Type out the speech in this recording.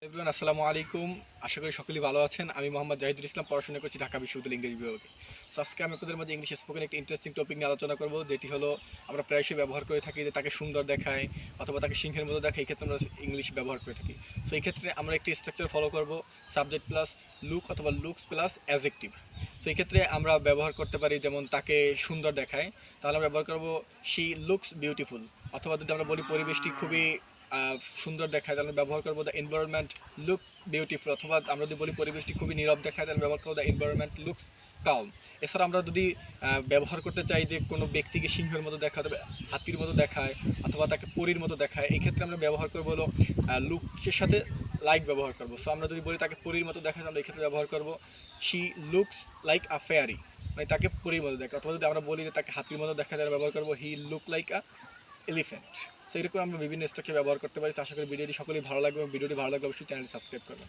Everyone আসসালামু আলাইকুম। আশা করি সকলেই ভালো আছেন। আমি মোহাম্মদ জাহিদুল ইসলাম, পড়াশোনা করছি ঢাকা বিশ্ববিদ্যালয় ইংরেজি বিভাগে। সো আজকে আমি আপনাদের মাঝে ইংলিশ স্পোকেন একটি ইন্টারেস্টিং টপিক নিয়ে আলোচনা করব, যেটি হলো আমরা প্রায়শই ব্যবহার করে থাকি যে তাকে সুন্দর দেখায় অথবা তাকে সিংহের মতো দেখায়। এই ক্ষেত্রে আমরা ইংলিশ ব্যবহার করে থাকি। সো এই ক্ষেত্রে আমরা একটি স্ট্রাকচার ফলো করব, সাবজেক্ট প্লাস লুক অথবা লুকস প্লাস অ্যাডজেক্টিভ। সো এই ক্ষেত্রে আমরা ব্যবহার করতে পারি, যেমন তাকে সুন্দর দেখায়, তাহলে আমরা ব্যবহার করব শি লুকস বিউটিফুল। অথবা যদি আমরা বলি পরিবেশটি খুবই সুন্দর দেখায়, তাহলে ব্যবহার করবো দ্য এনভায়রনমেন্ট লুক বিউটিফুল। অথবা আমরা যদি বলি পরিবেশটি খুবই নীরব দেখায়, তাহলে ব্যবহার করবো দ্য এনভায়রনমেন্ট লুক কালম। এছাড়া আমরা যদি ব্যবহার করতে চাই যে কোনো ব্যক্তিকে সিংহের মতো দেখা, তবে হাতির মতো দেখায় অথবা তাকে পরীর মতো দেখায়, এই ক্ষেত্রে আমরা ব্যবহার করবো হলো লুকের সাথে লাইক ব্যবহার করবো। সো আমরা যদি বলি তাকে পরীর মতো দেখায়, আমরা এই ক্ষেত্রে ব্যবহার করবো she looks like a fairy, মানে তাকে পরীর মতো দেখা। অথবা যদি আমরা বলি যে তাকে হাতির মতো দেখা, তাহলে ব্যবহার করবো he look like a elephant. তো এরকম আমরা বিভিন্ন স্ট্রাকচার ব্যবহার করতে পারি। তো আশা করি ভিডিওটি সকলেই ভালো লাগবে এবং ভিডিওটি ভালো লাগলে অবশ্যই চ্যানেলটি সাবস্ক্রাইব করবেন।